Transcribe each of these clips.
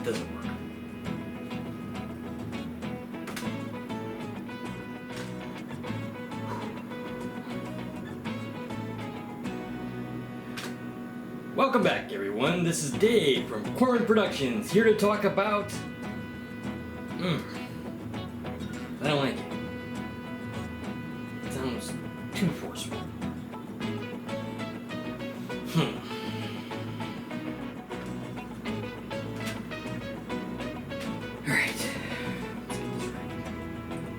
It doesn't work. Welcome back, everyone. This is Dave from Corn Productions, here to talk about... I don't like it. It sounds too forceful. Alright.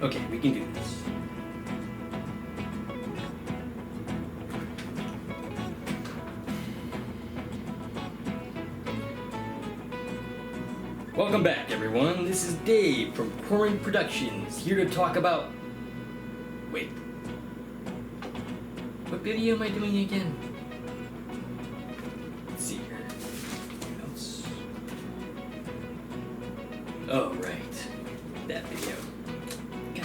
Okay, we can do this. Welcome back, everyone. This is Dave from Corn Productions, here to talk about... Wait. What video am I doing again? Let's see here. Notes. Oh, right. That video. Okay.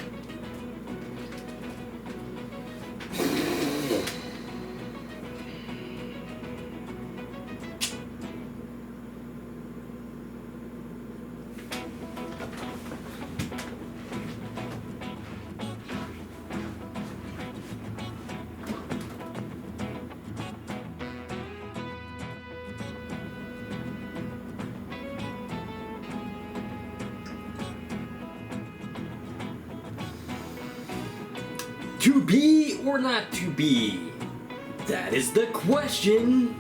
To be or not to be? That is the question.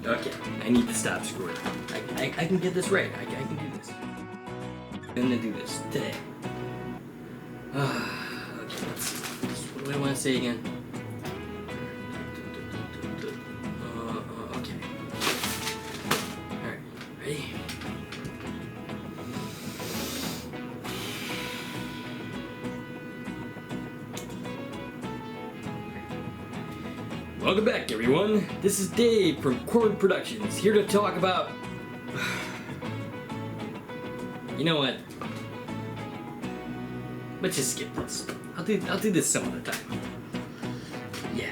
Okay, I need to stop screwing. I can get this right. I can do this. I'm gonna do this today. Okay, let's see. What do I want to say again? Okay. Alright, ready? Welcome back, everyone. This is Dave from Corn Productions, here to talk about... You know what? Let's just skip this. I'll do this some other time. Yeah.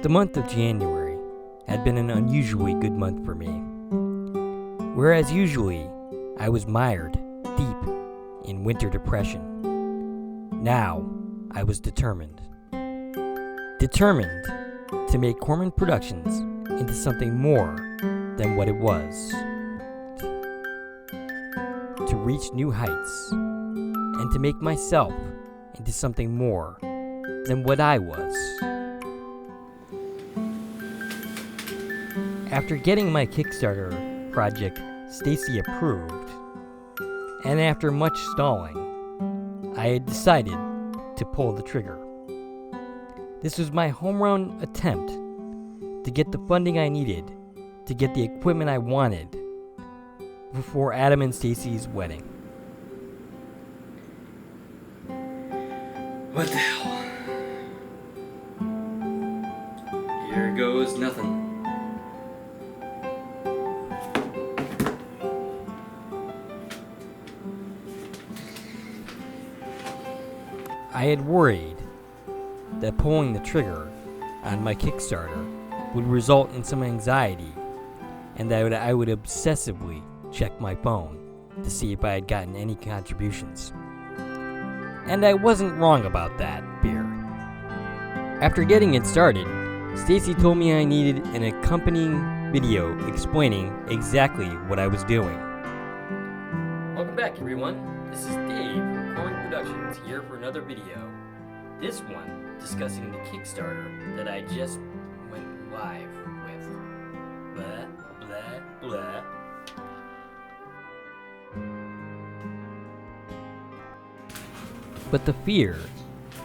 The month of January had been an unusually good month for me. Whereas usually I was mired deep in winter depression, now I was determined. Determined to make Corman Productions into something more than what it was. To reach new heights and to make myself into something more than what I was. After getting my Kickstarter project Stacy approved, and after much stalling, I had decided to pull the trigger. This was my home run attempt to get the funding I needed to get the equipment I wanted before Adam and Stacy's wedding. What the hell? Here goes nothing. I had worried that pulling the trigger on my Kickstarter would result in some anxiety and that I would obsessively check my phone to see if I had gotten any contributions. And I wasn't wrong about that, beer. After getting it started, Stacy told me I needed an accompanying video explaining exactly what I was doing. Welcome back, everyone. This is Dave from Corn Productions here for another video. This one discussing the Kickstarter that I just went live with. Blah, blah, blah. But the fear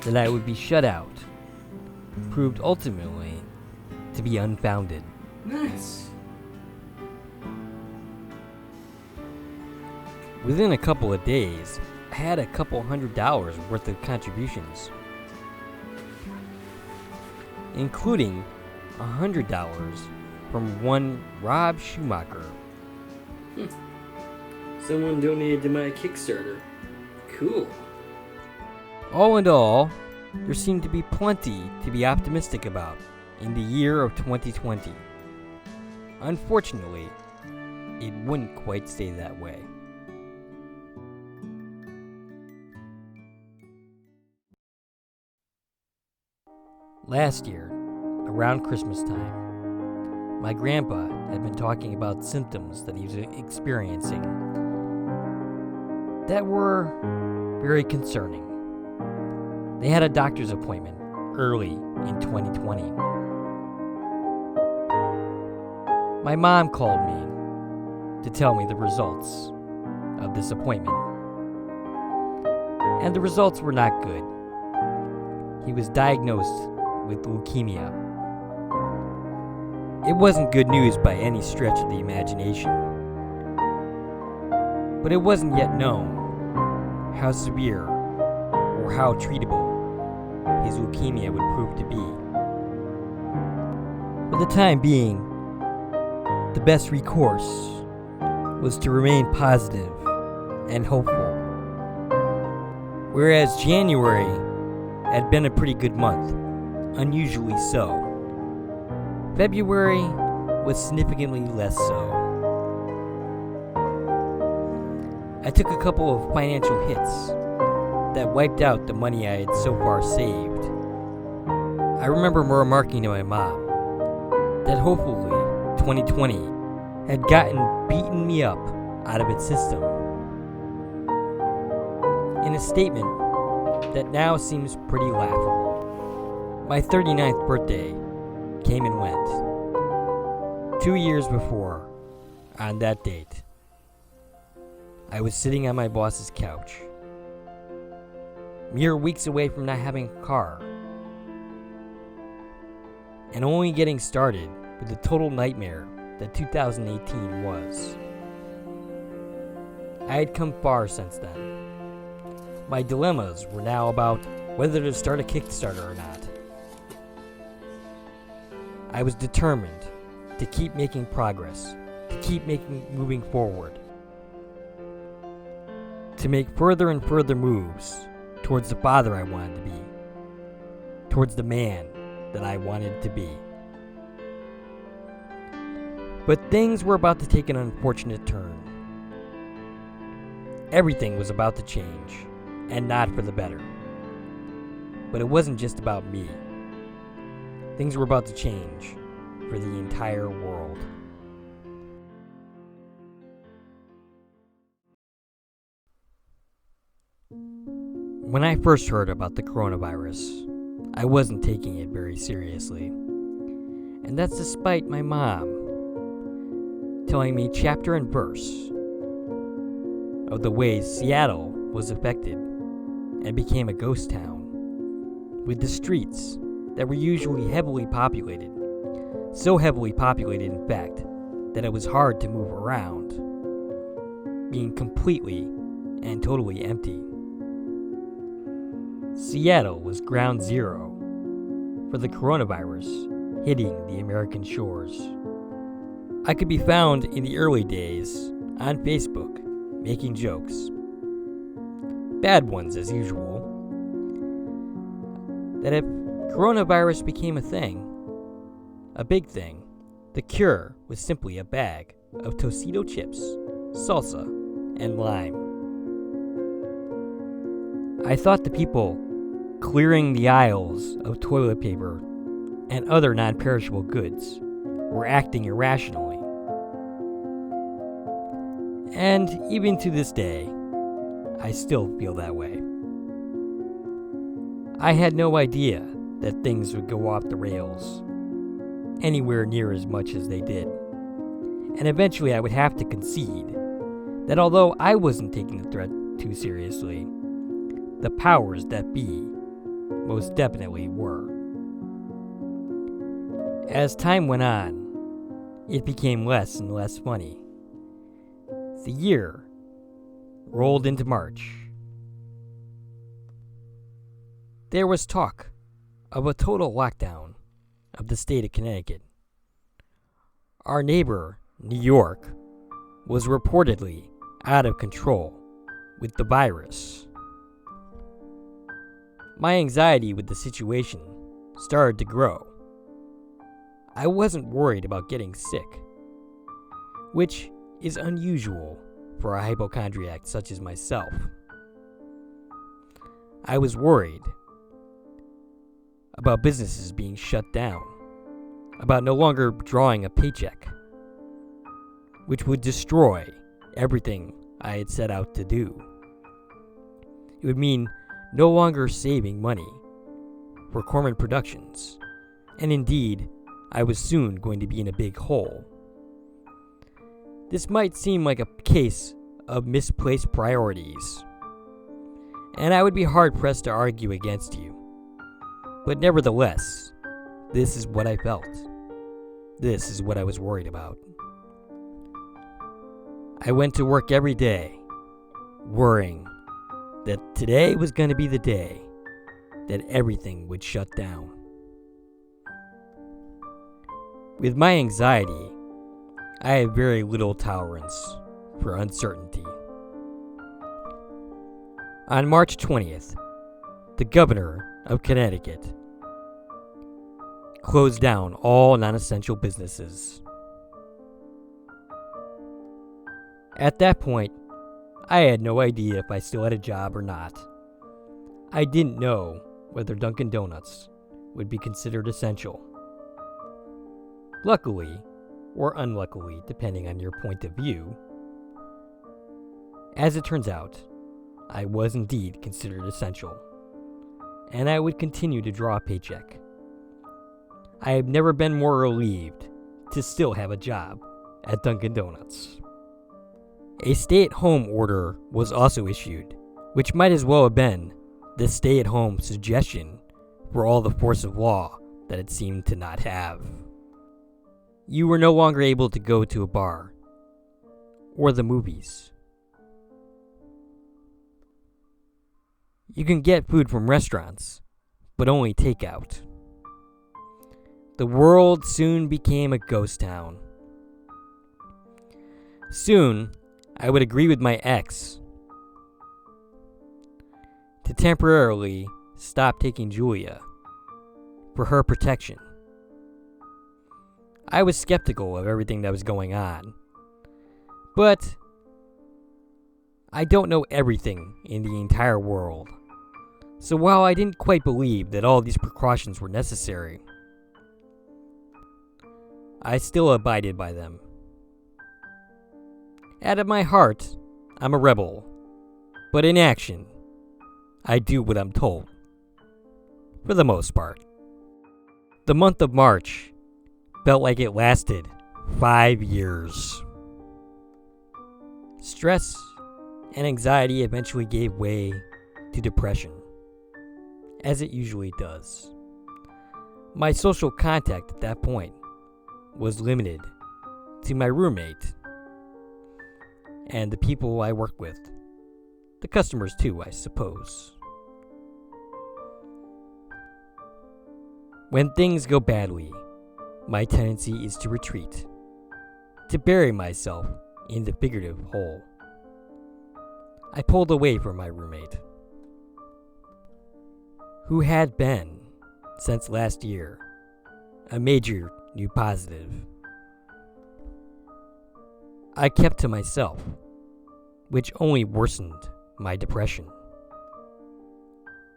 that I would be shut out proved ultimately to be unfounded. Nice. Within a couple of days, I had a couple $100 worth of contributions, including $100 from one Rob Schumacher. Someone donated to my Kickstarter. Cool. All in all, there seemed to be plenty to be optimistic about in the year of 2020. Unfortunately, it wouldn't quite stay that way. Last year, around Christmas time, my grandpa had been talking about symptoms that he was experiencing that were very concerning. They had a doctor's appointment early in 2020. My mom called me to tell me the results of this appointment. And the results were not good. He was diagnosed with leukemia. It wasn't good news by any stretch of the imagination. But it wasn't yet known how severe or how treatable his leukemia would prove to be. For the time being, the best recourse was to remain positive and hopeful. Whereas January had been a pretty good month, unusually so, February was significantly less so. I took a couple of financial hits that wiped out the money I had so far saved. I remember remarking to my mom that hopefully 2020 had beaten me up out of its system. In a statement that now seems pretty laughable. My 39th birthday came and went. 2 years before, on that date, I was sitting on my boss's couch, mere weeks away from not having a car, and only getting started with the total nightmare that 2018 was. I had come far since then. My dilemmas were now about whether to start a Kickstarter or not. I was determined to keep making progress, to keep moving forward, to make further and further moves towards the father I wanted to be, towards the man that I wanted to be. But things were about to take an unfortunate turn. Everything was about to change, and not for the better. But it wasn't just about me. Things were about to change for the entire world. When I first heard about the coronavirus, I wasn't taking it very seriously. And that's despite my mom telling me chapter and verse of the ways Seattle was affected and became a ghost town, with the streets that were usually heavily populated, so heavily populated in fact that it was hard to move around, being completely and totally empty. Seattle was ground zero for the coronavirus hitting the American shores. I could be found in the early days on Facebook making jokes, bad ones as usual, that if coronavirus became a thing, a big thing, The cure was simply a bag of Tostito chips, salsa, and lime. I thought the people clearing the aisles of toilet paper and other non-perishable goods were acting irrationally. And even to this day, I still feel that way. I had no idea that things would go off the rails anywhere near as much as they did. And eventually I would have to concede that although I wasn't taking the threat too seriously, the powers that be most definitely were. As time went on, it became less and less funny. The year rolled into March. There was talk of a total lockdown of the state of Connecticut. Our neighbor, New York, was reportedly out of control with the virus. My anxiety with the situation started to grow. I wasn't worried about getting sick, which is unusual for a hypochondriac such as myself. I was worried about businesses being shut down, about no longer drawing a paycheck, which would destroy everything I had set out to do. It would mean no longer saving money for Corman Productions, and indeed, I was soon going to be in a big hole. This might seem like a case of misplaced priorities, and I would be hard-pressed to argue against you. But nevertheless, this is what I felt. This is what I was worried about. I went to work every day, worrying that today was going to be the day that everything would shut down. With my anxiety, I had very little tolerance for uncertainty. On March 20th, the governor of Connecticut closed down all non-essential businesses. At that point, I had no idea if I still had a job or not. I didn't know whether Dunkin' Donuts would be considered essential. Luckily, or unluckily, depending on your point of view, as it turns out, I was indeed considered essential, and I would continue to draw a paycheck. I have never been more relieved to still have a job at Dunkin' Donuts. A stay-at-home order was also issued, which might as well have been the stay-at-home suggestion for all the force of law that it seemed to not have. You were no longer able to go to a bar or the movies. You can get food from restaurants, but only takeout. The world soon became a ghost town. Soon, I would agree with my ex to temporarily stop taking Julia for her protection. I was skeptical of everything that was going on, but I don't know everything in the entire world. So while I didn't quite believe that all these precautions were necessary, I still abided by them. Out of my heart, I'm a rebel, but in action, I do what I'm told, for the most part. The month of March felt like it lasted 5 years. Stress and anxiety eventually gave way to depression, as it usually does. My social contact at that point was limited to my roommate and the people I work with. The customers too, I suppose. When things go badly, my tendency is to retreat, to bury myself in the figurative hole. I pulled away from my roommate, who had been, since last year, a major new positive I kept to myself, which only worsened my depression.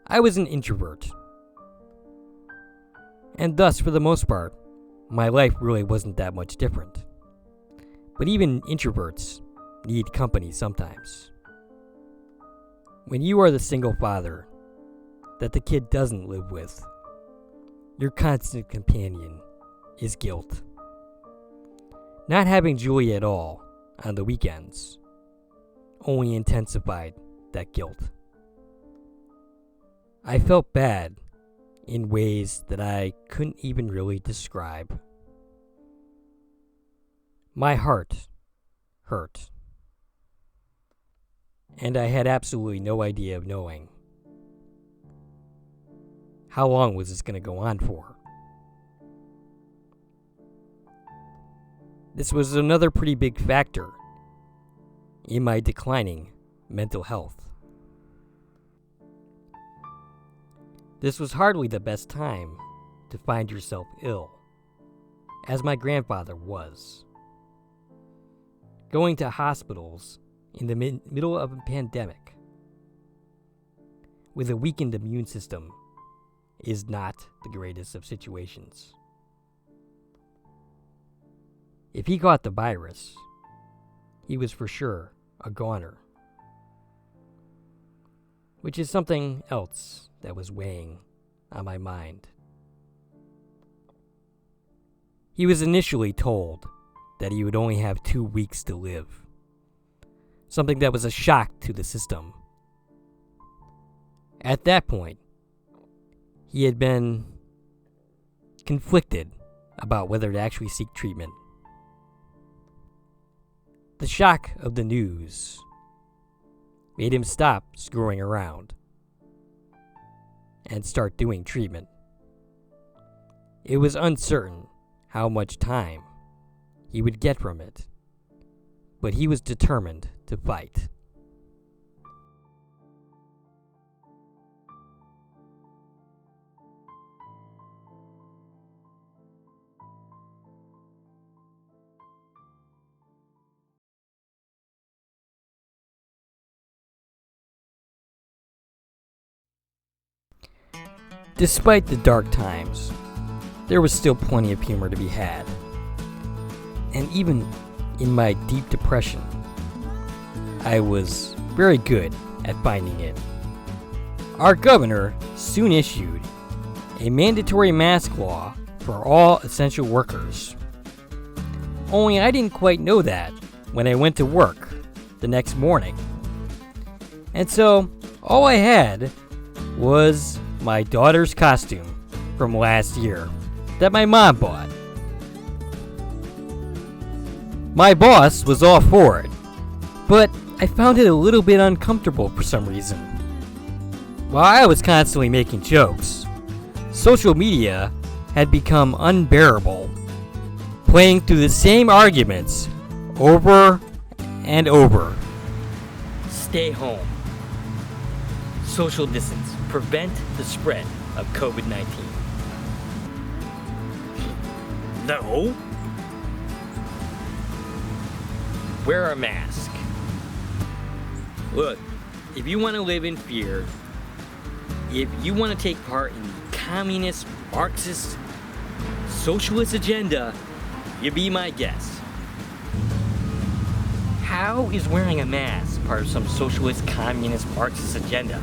I was an introvert, and thus, for the most part, my life really wasn't that much different. But even introverts need company sometimes. When you are the single father that the kid doesn't live with, your constant companion is guilt. Not having Julie at all on the weekends only intensified that guilt. I felt bad in ways that I couldn't even really describe. My heart hurt, and I had absolutely no idea of knowing how long was this going to go on for. This was another pretty big factor in my declining mental health. This was hardly the best time to find yourself ill, as my grandfather was. Going to hospitals in the middle of a pandemic with a weakened immune system is not the greatest of situations. If he caught the virus, he was for sure a goner, which is something else that was weighing on my mind. He was initially told that he would only have 2 weeks to live, something that was a shock to the system. At that point, he had been conflicted about whether to actually seek treatment. The shock of the news made him stop screwing around and start doing treatment. It was uncertain how much time he would get from it, but he was determined to fight. Despite the dark times, there was still plenty of humor to be had. And even in my deep depression, I was very good at finding it. Our governor soon issued a mandatory mask law for all essential workers. Only I didn't quite know that when I went to work the next morning. And so, all I had was my daughter's costume from last year that my mom bought. My boss was all for it, but I found it a little bit uncomfortable for some reason. While I was constantly making jokes, social media had become unbearable, playing through the same arguments over and over. Stay home. Social distance. Prevent the spread of COVID-19. No. Wear a mask. Look, if you want to live in fear, if you want to take part in the communist, Marxist, socialist agenda, you be my guest. How is wearing a mask part of some socialist, communist, Marxist agenda?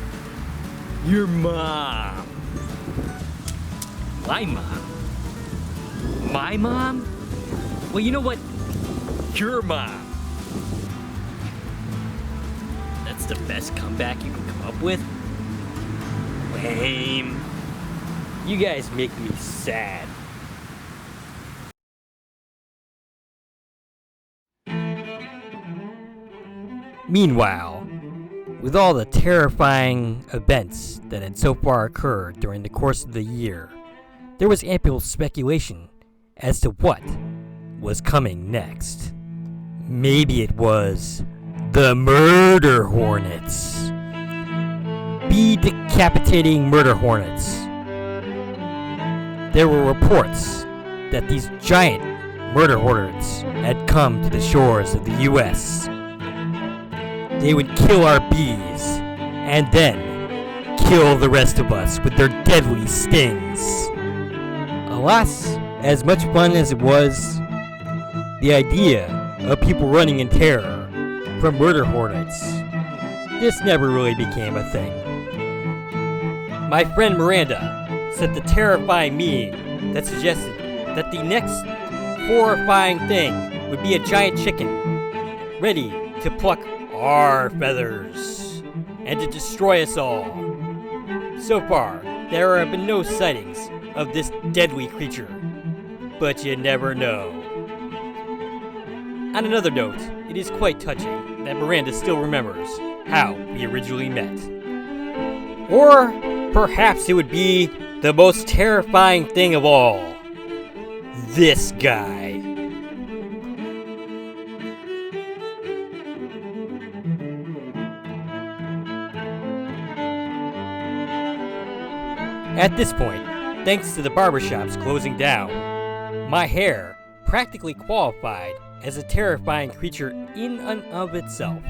Your mom. My mom? My mom? Well, you know what? Your mom. That's the best comeback you can come up with? Lame. You guys make me sad. Meanwhile, with all the terrifying events that had so far occurred during the course of the year, there was ample speculation as to what was coming next. Maybe it was the murder hornets. Be decapitating murder hornets. There were reports that these giant murder hordes had come to the shores of the U.S. They would kill our bees and then kill the rest of us with their deadly stings. Alas, as much fun as it was, the idea of people running in terror from murder hornets, this never really became a thing. My friend Miranda sent the terrifying meme that suggested that the next horrifying thing would be a giant chicken ready to pluck our feathers and to destroy us all. So far, there have been no sightings of this deadly creature, but you never know. On another note, it is quite touching that Miranda still remembers how we originally met. Or perhaps it would be the most terrifying thing of all. This guy. At this point, thanks to the barbershops closing down, my hair practically qualified as a terrifying creature in and of itself.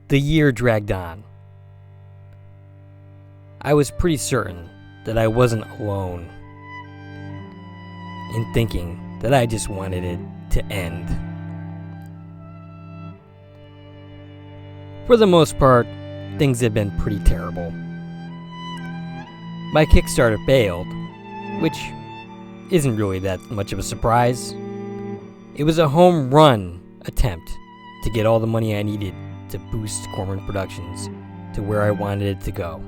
The year dragged on. I was pretty certain that I wasn't alone in thinking that I just wanted it to end. For the most part, things had been pretty terrible. My Kickstarter failed, which isn't really that much of a surprise. It was a home run attempt to get all the money I needed to boost Corman Productions to where I wanted it to go.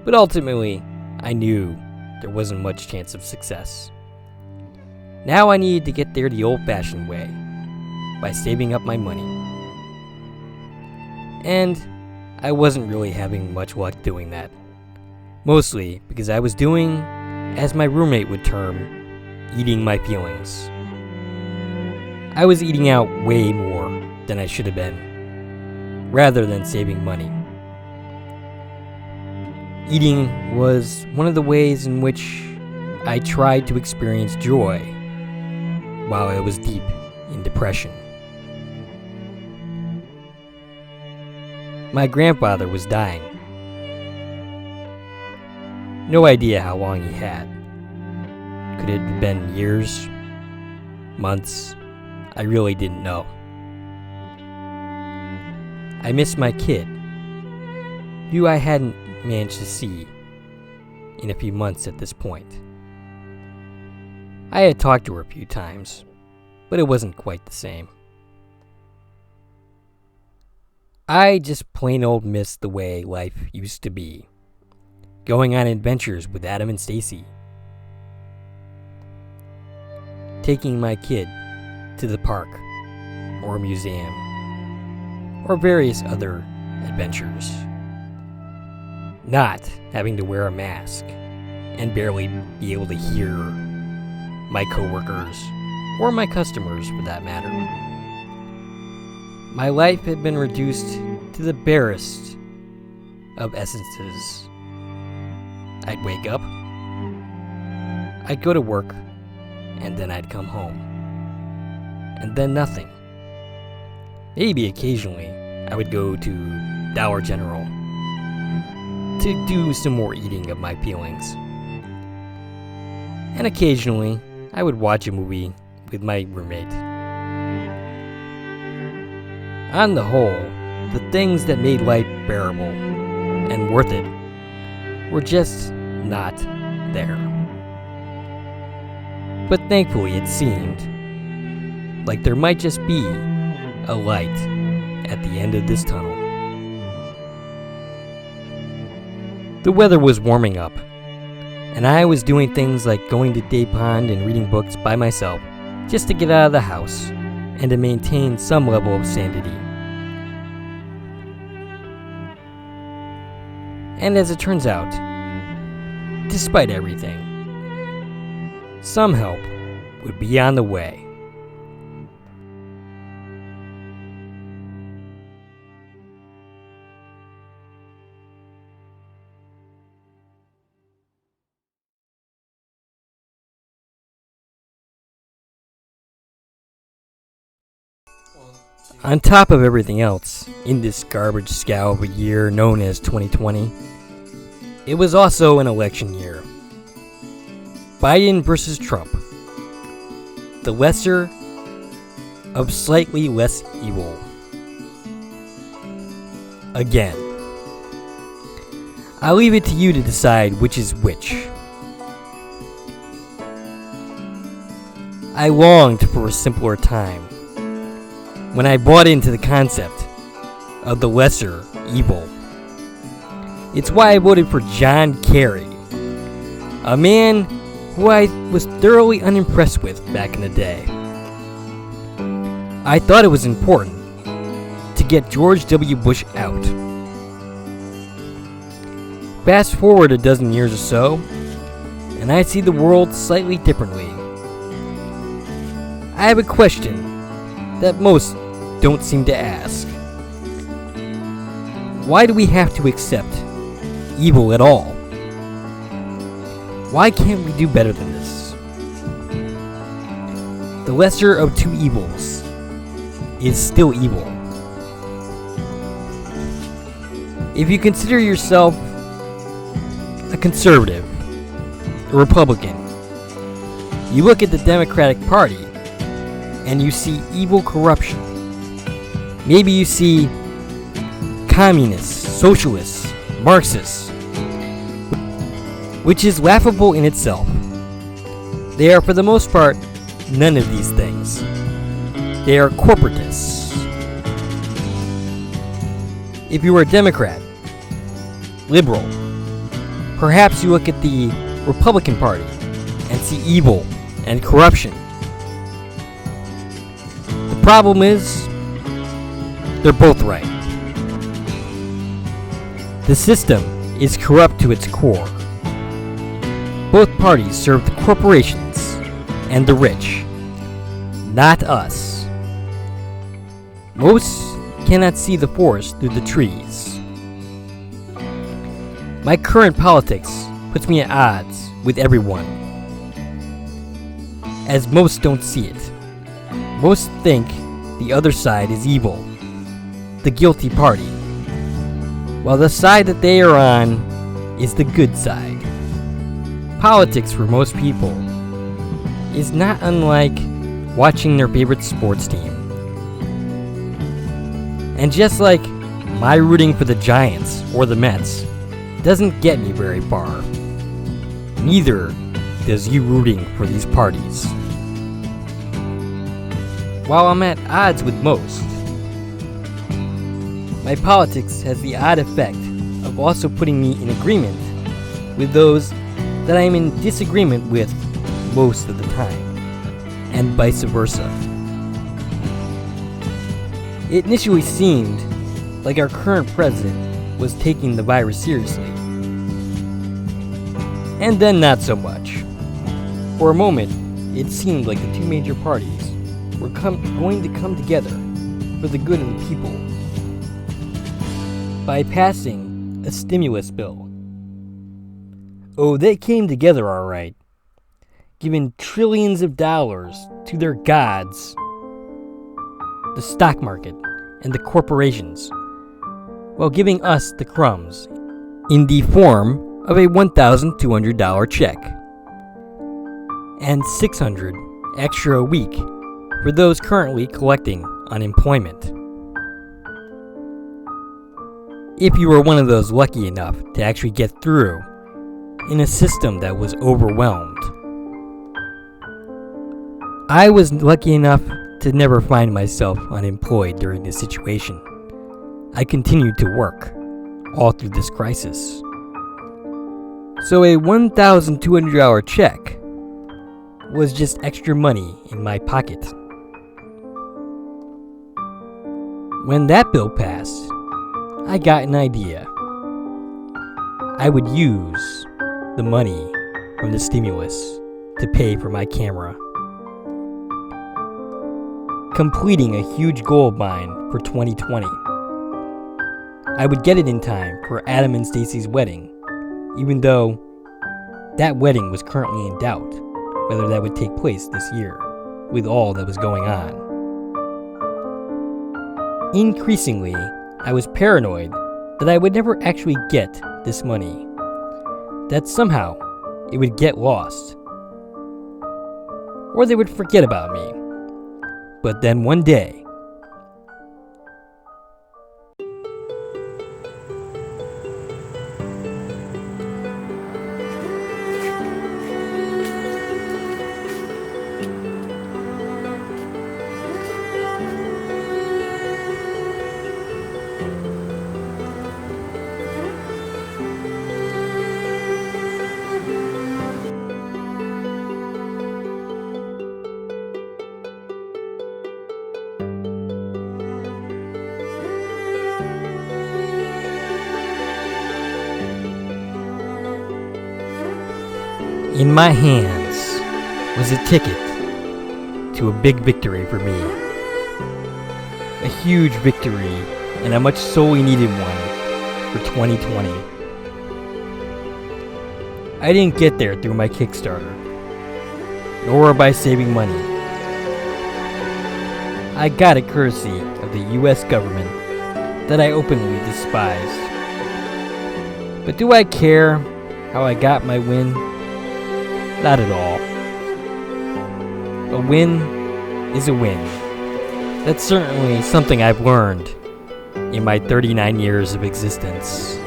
But ultimately, I knew there wasn't much chance of success. Now I needed to get there the old-fashioned way, by saving up my money. And I wasn't really having much luck doing that. Mostly because I was doing, as my roommate would term, eating my feelings. I was eating out way more than I should have been, rather than saving money. Eating was one of the ways in which I tried to experience joy while I was deep in depression. My grandfather was dying. No idea how long he had. Could it have been years? Months? I really didn't know. I missed my kid, who I hadn't managed to see in a few months at this point. I had talked to her a few times, but it wasn't quite the same. I just plain old missed the way life used to be. Going on adventures with Adam and Stacy. Taking my kid to the park or a museum or various other adventures. Not having to wear a mask and barely be able to hear my coworkers or my customers for that matter. My life had been reduced to the barest of essences. I'd wake up, I'd go to work, and then I'd come home. And then nothing. Maybe occasionally I would go to Dollar General to do some more eating of my feelings. And occasionally I would watch a movie with my roommate. On the whole, the things that made life bearable and worth it were just not there. But thankfully it seemed like there might just be a light at the end of this tunnel. The weather was warming up, and I was doing things like going to Day Pond and reading books by myself just to get out of the house and to maintain some level of sanity. And as it turns out, despite everything, some help would be on the way. On top of everything else, in this garbage scow of a year known as 2020, it was also an election year. Biden versus Trump. The lesser of slightly less evil. Again. I'll leave it to you to decide which is which. I longed for a simpler time when I bought into the concept of the lesser evil. It's why I voted for John Kerry, a man who I was thoroughly unimpressed with back in the day. I thought it was important to get George W. Bush out. Fast forward a dozen years or so, and I see the world slightly differently. I have a question that most don't seem to ask. Why do we have to accept evil at all? Why can't we do better than this? The lesser of two evils is still evil. If you consider yourself a conservative, a Republican, you look at the Democratic Party and you see evil corruption. Maybe you see communists, socialists, Marxists, which is laughable in itself. They are, for the most part, none of these things. They are corporatists. If you are a Democrat, liberal, perhaps you look at the Republican Party and see evil and corruption. The problem is, they're both right. The system is corrupt to its core. Both parties serve the corporations and the rich, not us. Most cannot see the forest through the trees. My current politics puts me at odds with everyone, as most don't see it. Most think the other side is evil, the guilty party, while the side that they are on is the good side. Politics for most people is not unlike watching their favorite sports team. And just like my rooting for the Giants or the Mets doesn't get me very far, neither does you rooting for these parties. While I'm at odds with most, my politics has the odd effect of also putting me in agreement with those that I am in disagreement with most of the time, and vice versa. It initially seemed like our current president was taking the virus seriously, and then not so much. For a moment, it seemed like the two major parties were going to come together for the good of the people by passing a stimulus bill. Oh, they came together all right, giving trillions of dollars to their gods, the stock market and the corporations, while giving us the crumbs in the form of a $1,200 check and $600 extra a week for those currently collecting unemployment. If you were one of those lucky enough to actually get through in a system that was overwhelmed. I was lucky enough to never find myself unemployed during this situation. I continued to work all through this crisis. So a $1,200 check was just extra money in my pocket. When that bill passed, I got an idea. I would use the money from the stimulus to pay for my camera, completing a huge goal of mine for 2020. I would get it in time for Adam and Stacy's wedding, even though that wedding was currently in doubt whether that would take place this year with all that was going on. Increasingly, I was paranoid that I would never actually get this money, that somehow it would get lost, or they would forget about me. But then one day, in my hands was a ticket to a big victory for me. A huge victory, and a much sorely needed one for 2020. I didn't get there through my Kickstarter, nor by saving money. I got it courtesy of the US government that I openly despised. But do I care how I got my win? Not at all. A win is a win. That's certainly something I've learned in my 39 years of existence.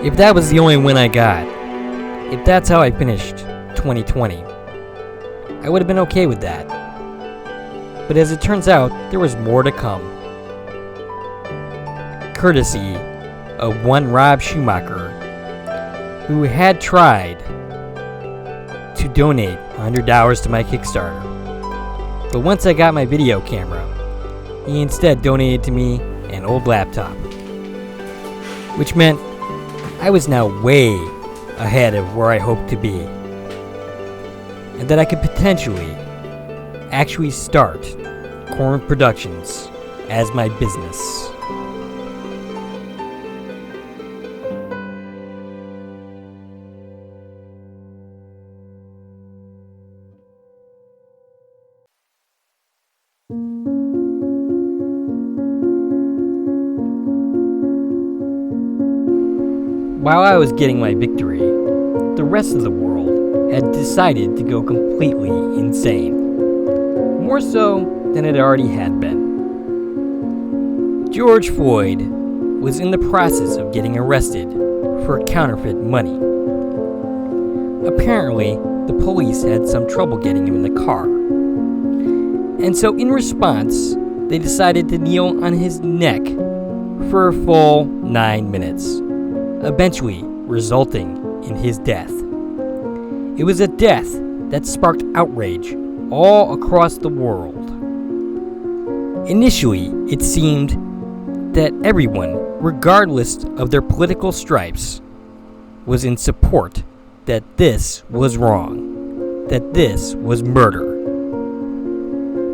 If that was the only win I got, if that's how I finished 2020, I would have been okay with that. But as it turns out, there was more to come. Courtesy of one Rob Schumacher, who had tried to donate $100 to my Kickstarter. But once I got my video camera, he instead donated to me an old laptop, which meant I was now way ahead of where I hoped to be, and that I could potentially actually start Corn Productions as my business. While I was getting my victory, the rest of the world had decided to go completely insane. More so than it already had been. George Floyd was in the process of getting arrested for counterfeit money. Apparently, the police had some trouble getting him in the car. And so in response, they decided to kneel on his neck for a full 9 minutes. Eventually resulting in his death. It was a death that sparked outrage all across the world. Initially, it seemed that everyone, regardless of their political stripes, was in support that this was wrong, that this was murder.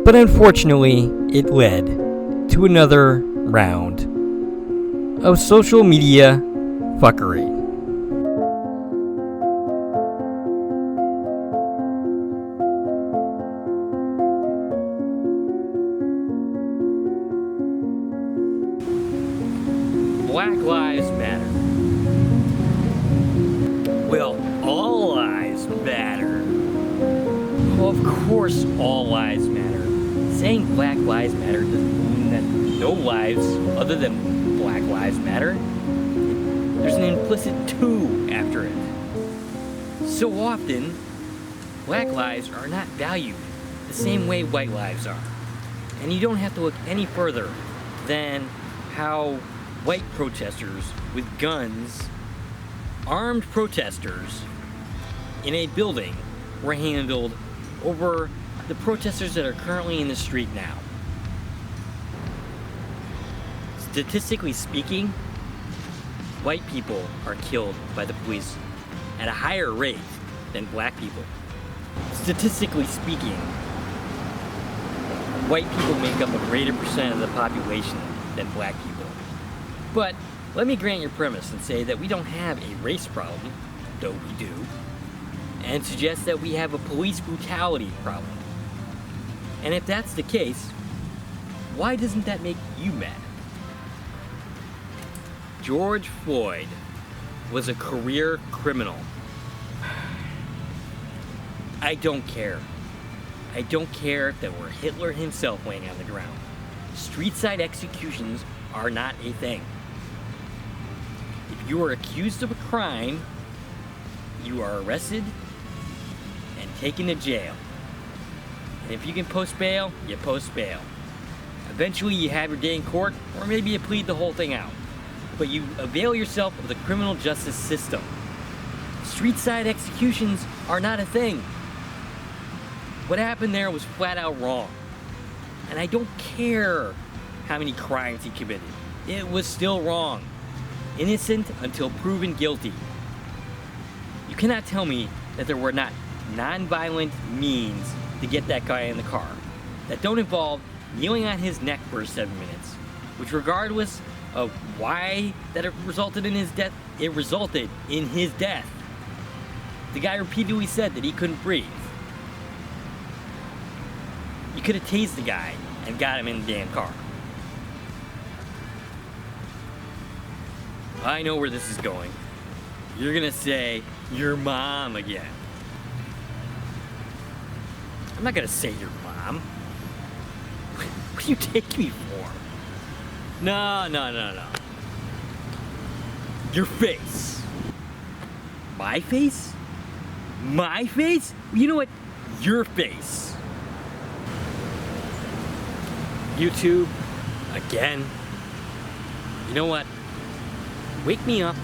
But unfortunately, it led to another round of social media fuckery. Black Lives Matter. Well, all lives matter. Well, of course all lives matter. Saying Black Lives Matter doesn't mean that no lives other than Black Lives Matter. There's an implicit "to" after it. So often, black lives are not valued the same way white lives are. And you don't have to look any further than how white protesters with guns, armed protesters in a building, were handled over the protesters that are currently in the street now. Statistically speaking, white people are killed by the police at a higher rate than black people. Statistically speaking, white people make up a greater percent of the population than black people. But let me grant your premise and say that we don't have a race problem, though we do, and suggest that we have a police brutality problem. And if that's the case, why doesn't that make you mad? George Floyd was a career criminal. I don't care. I don't care if that were Hitler himself laying on the ground. Street-side executions are not a thing. If you are accused of a crime, you are arrested and taken to jail. And if you can post bail, you post bail. Eventually you have your day in court, or maybe you plead the whole thing out. But you avail yourself of the criminal justice system. Street-side executions are not a thing. What happened there was flat out wrong. And I don't care how many crimes he committed. It was still wrong. Innocent until proven guilty. You cannot tell me that there were not non-violent means to get that guy in the car that don't involve kneeling on his neck for 7 minutes, which regardless of why that it resulted in his death, it resulted in his death. The guy repeatedly said that he couldn't breathe. You could have tased the guy and got him in the damn car. I know where this is going. You're gonna say, your mom again. I'm not gonna say your mom. What do you take me for? No. Your face. My face? My face? You know what? Your face. YouTube, again. You know what? Wake me up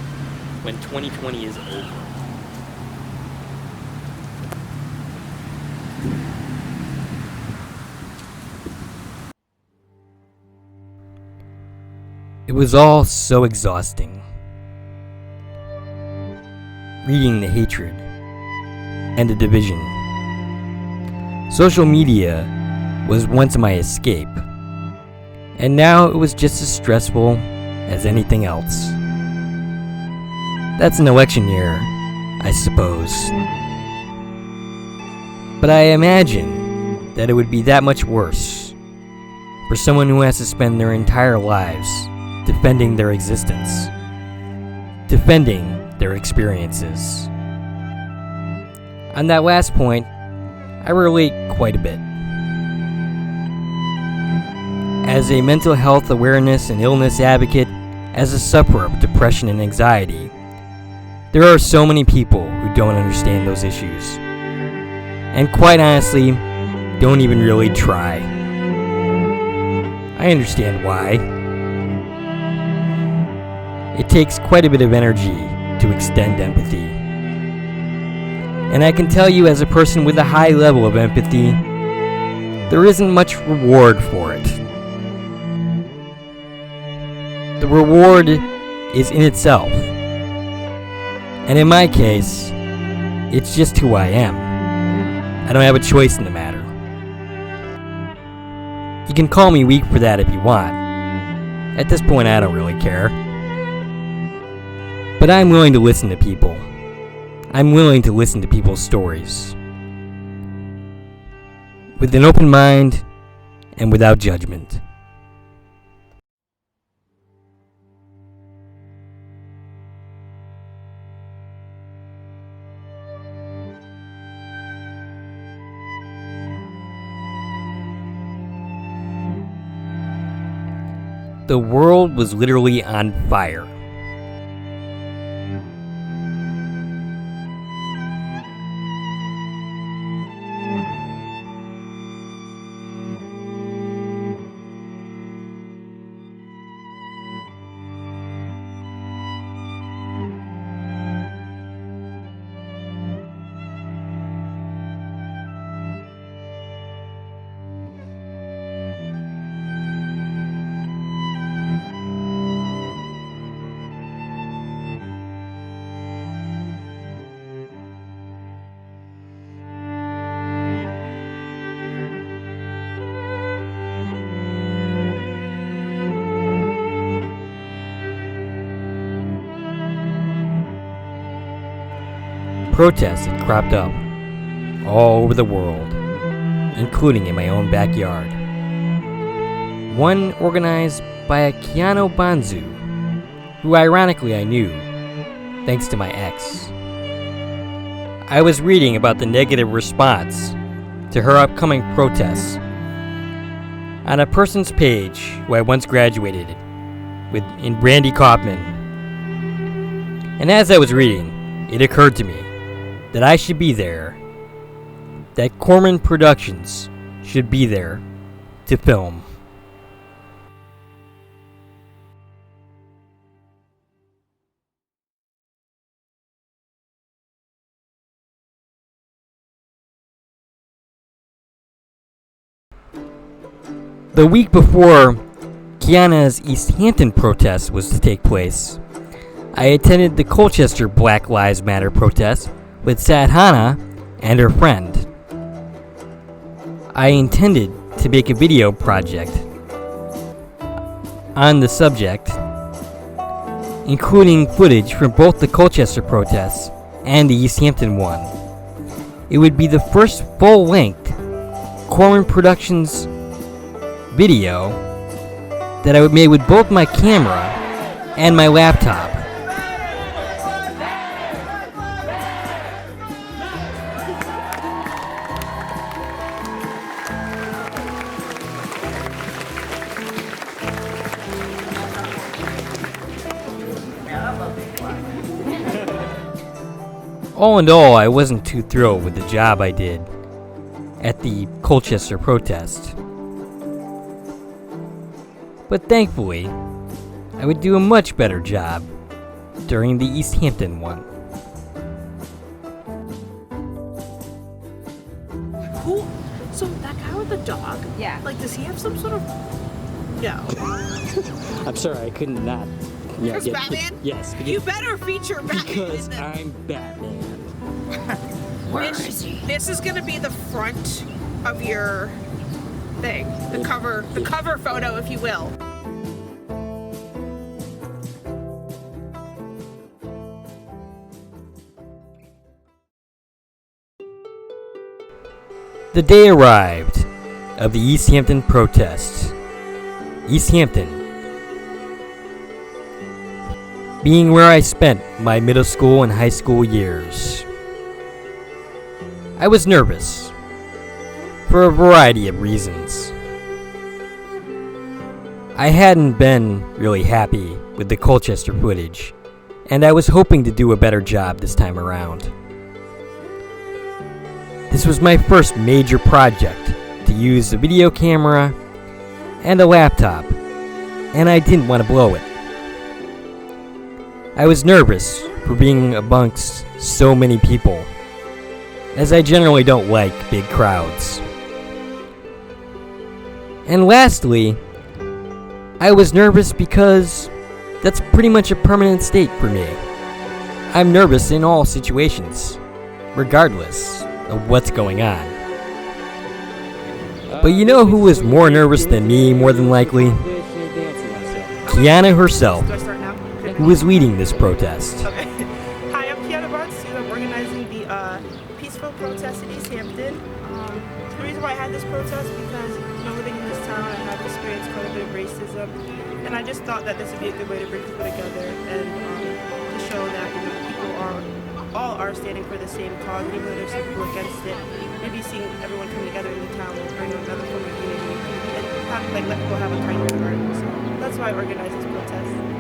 when 2020 is over. It was all so exhausting. Reading the hatred and the division. Social media was once my escape, and now it was just as stressful as anything else. That's an election year, I suppose. But I imagine that it would be that much worse for someone who has to spend their entire lives defending their existence, defending their experiences. On that last point, I relate quite a bit. As a mental health awareness and illness advocate, as a sufferer of depression and anxiety, there are so many people who don't understand those issues, and quite honestly, don't even really try. I understand why. It takes quite a bit of energy to extend empathy. And I can tell you, as a person with a high level of empathy, there isn't much reward for it. The reward is in itself. And in my case, it's just who I am. I don't have a choice in the matter. You can call me weak for that if you want. At this point, I don't really care. But I'm willing to listen to people. I'm willing to listen to people's stories. With an open mind and without judgment. The world was literally on fire. protests had cropped up all over the world, including in my own backyard. One organized by a Keanu Banzu, who ironically I knew, thanks to my ex. I was reading about the negative response to her upcoming protests on a person's page who I once graduated with in Brandy Kaufman. And as I was reading, it occurred to me that I should be there, that Corman Productions should be there to film. The week before Kiana's East Hampton protest was to take place, I attended the Colchester Black Lives Matter protest with Sadhana and her friend. I intended to make a video project on the subject, including footage from both the Colchester protests and the East Hampton one. It would be the first full-length Corman Productions video that I made with both my camera and my laptop. All in all, I wasn't too thrilled with the job I did at the Colchester protest. But thankfully, I would do a much better job during the East Hampton one. Who? So that guy with the dog? Yeah. Like, does he have some sort of? No. I'm sorry, I couldn't not. Yeah, Because Batman? Yes. You better feature Batman. Because in the- I'm Batman. Where is he? This is gonna be the front of your thing, the cover photo, if you will. The day arrived of the East Hampton protests. East Hampton being where I spent my middle school and high school years. I was nervous for a variety of reasons. I hadn't been really happy with the Colchester footage, and I was hoping to do a better job this time around. This was my first major project to use a video camera and a laptop, and I didn't want to blow it. I was nervous for being amongst so many people, as I generally don't like big crowds. And lastly, I was nervous because that's pretty much a permanent state for me. I'm nervous in all situations, regardless of what's going on. But you know who was more nervous than me, more than likely? Kiana herself, Do I start now? who was leading this protest. Okay. Hi, I'm Kiana Banzu. I'm organizing the peaceful protest in East Hampton. The reason why I had this protest because living in this town, I have experienced quite a bit of racism, and I just thought that this would be a good way to bring people together and to show that people all are standing for the same cause, even though there's some people against it. Maybe seeing everyone come together in the town will bring another form of unity and let people have a kinder heart. So that's why I organized this protest.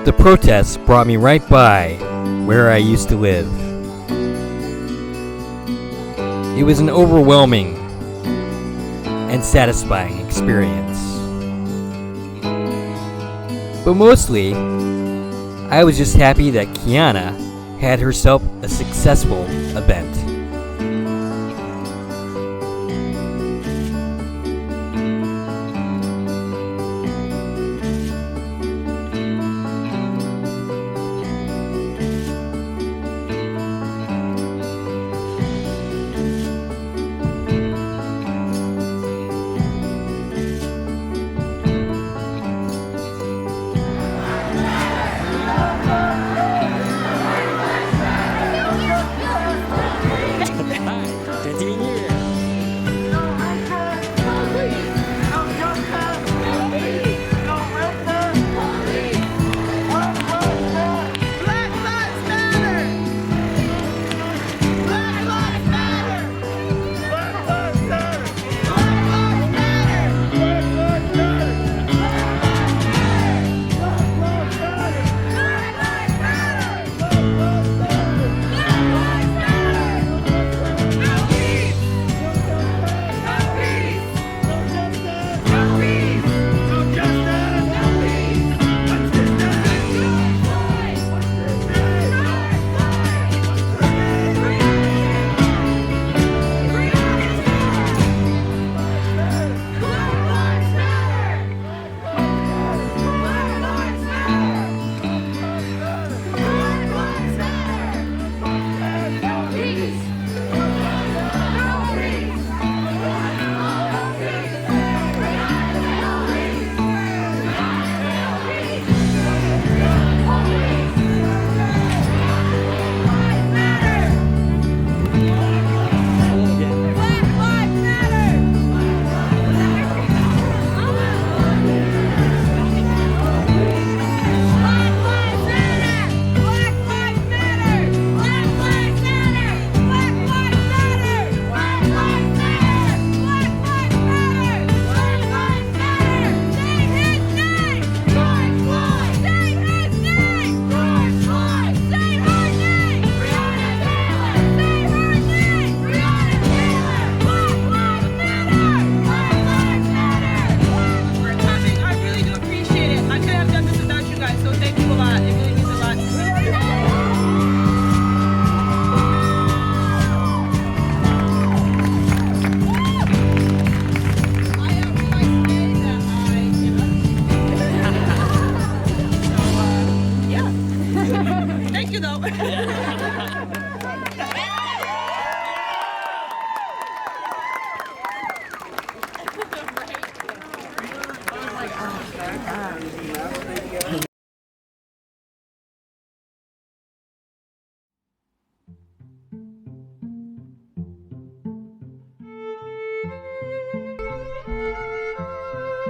The protests brought me right by where I used to live. It was an overwhelming and satisfying experience. But mostly, I was just happy that Kiana had herself a successful event.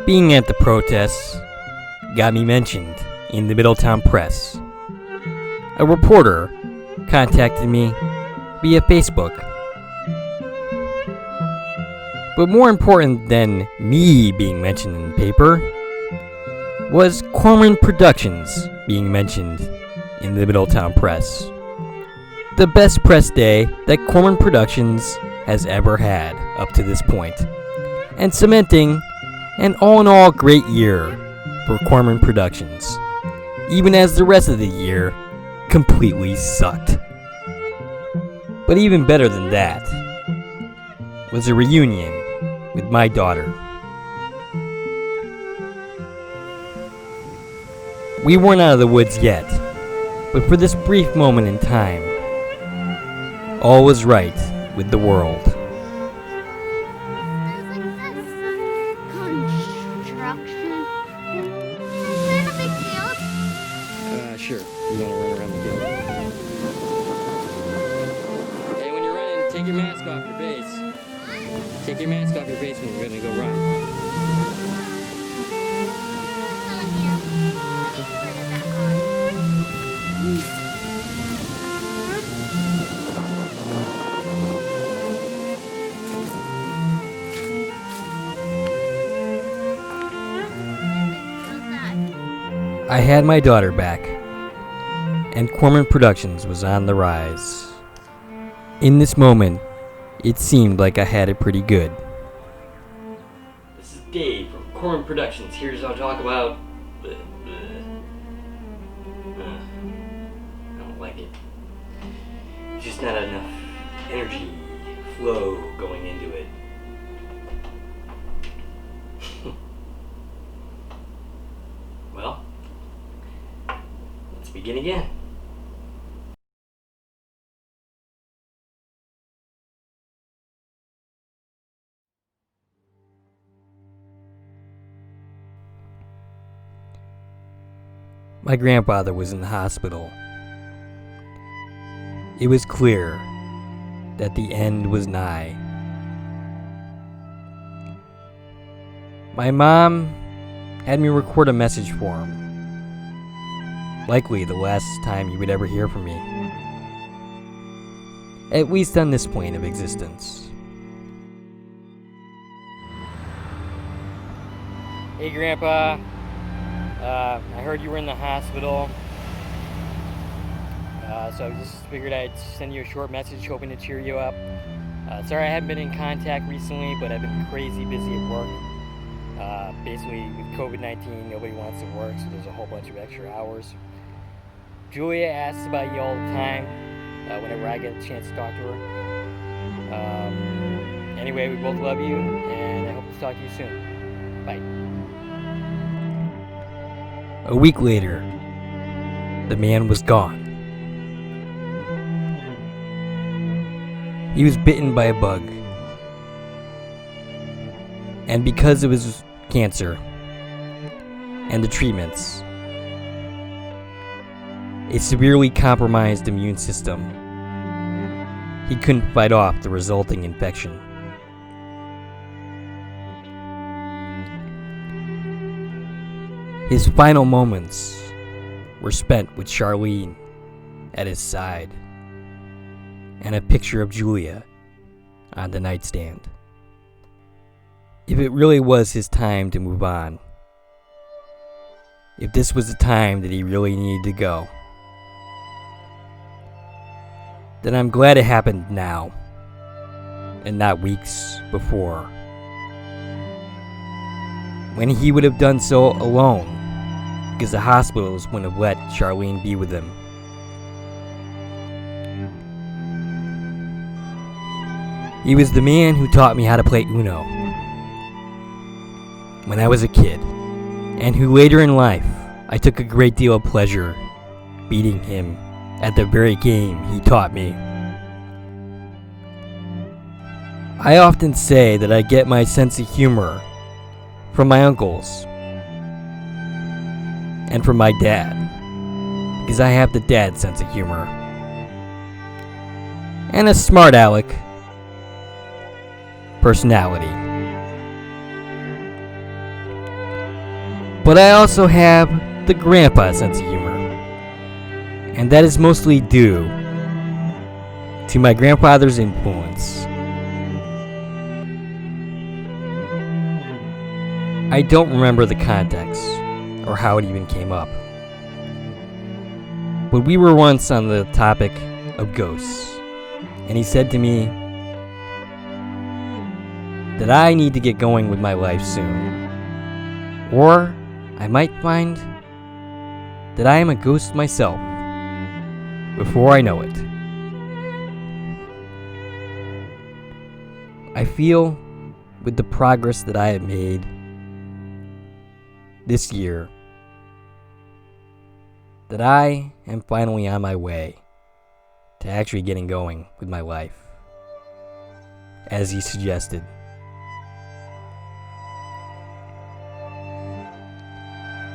Being at the protests got me mentioned in the Middletown Press. A reporter contacted me via Facebook. But more important than me being mentioned in the paper was Corman Productions being mentioned in the Middletown Press. The best press day that Corman Productions has ever had up to this point, and cementing an all-in-all great year for Corman Productions, even as the rest of the year completely sucked. But even better than that was a reunion with my daughter. We weren't out of the woods yet, but for this brief moment in time, all was right with the world. Sure. You want to run around the field? Hey, when you're running, take your mask off your base. Take your mask off your base when you're going to go run. I had my daughter back, and Corman Productions was on the rise. In this moment, it seemed like I had it pretty good. This is Dave from Corman Productions. Here's how to talk about. I don't like it. There's just not enough energy, flow going into it. Well, let's begin again. My grandfather was in the hospital. It was clear that the end was nigh. My mom had me record a message for him. Likely the last time you would ever hear from me. At least on this plane of existence. Hey, Grandpa. I heard you were in the hospital. So I just figured I'd send you a short message hoping to cheer you up. Sorry I haven't been in contact recently, but I've been crazy busy at work. Basically, with COVID-19, nobody wants to work, so there's a whole bunch of extra hours. Julia asks about you all the time, whenever I get a chance to talk to her. Anyway, we both love you, and I hope to talk to you soon. Bye. A week later, the man was gone. He was bitten by a bug. And because of his cancer and the treatments, a severely compromised immune system, he couldn't fight off the resulting infection. His final moments were spent with Charlene at his side and a picture of Julia on the nightstand. If it really was his time to move on, if this was the time that he really needed to go, then I'm glad it happened now and not weeks before, when he would have done so alone because the hospitals wouldn't have let Charlene be with him. He was the man who taught me how to play Uno when I was a kid, and who later in life I took a great deal of pleasure beating him at the very game he taught me. I often say that I get my sense of humor from my uncles and from my dad, because I have the dad sense of humor and a smart aleck personality. But I also have the grandpa sense of humor, and that is mostly due to my grandfather's influence. I don't remember the context or how it even came up, but we were once on the topic of ghosts, and he said to me that I need to get going with my life soon, or I might find that I am a ghost myself before I know it. I feel, with the progress that I have made this year, that I am finally on my way to actually getting going with my life, as he suggested.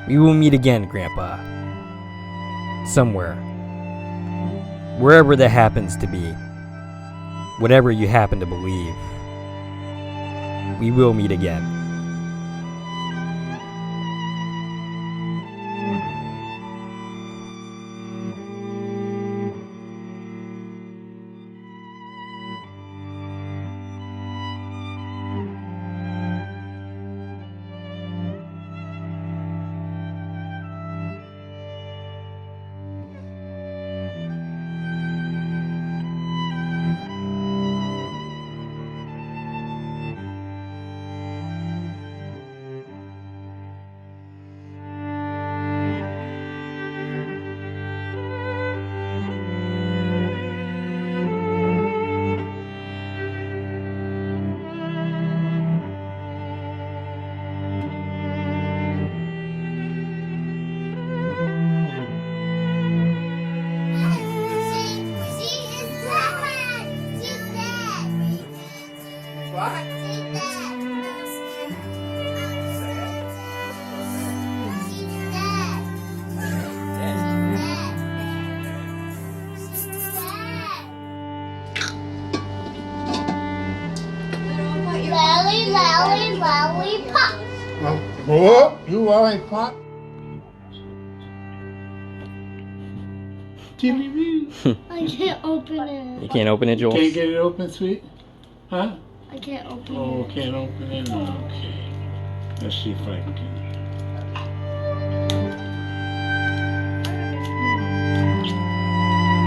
We will meet again, Grandpa. Somewhere. Wherever that happens to be. Whatever you happen to believe. We will meet again. Lollipop. Oh, you lollipop. I can't open it. You can't open it, Joel? Can't get it open, sweet? Huh? I can't open Oh, it. can't open it? Okay. Let's see if I can.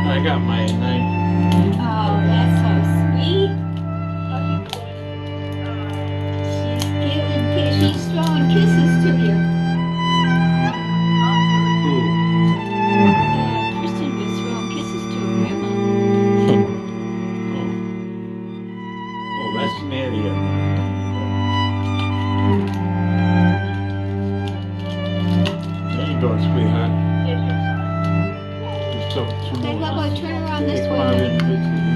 I got my knife. Oh, that's so sweet. She's throwing kisses to you. Ooh. Kristen was throwing kisses to her grandma. Oh, that's Nadia. There you go, sweetheart. You're so Okay, how about turn around this Come on, way? in the picture.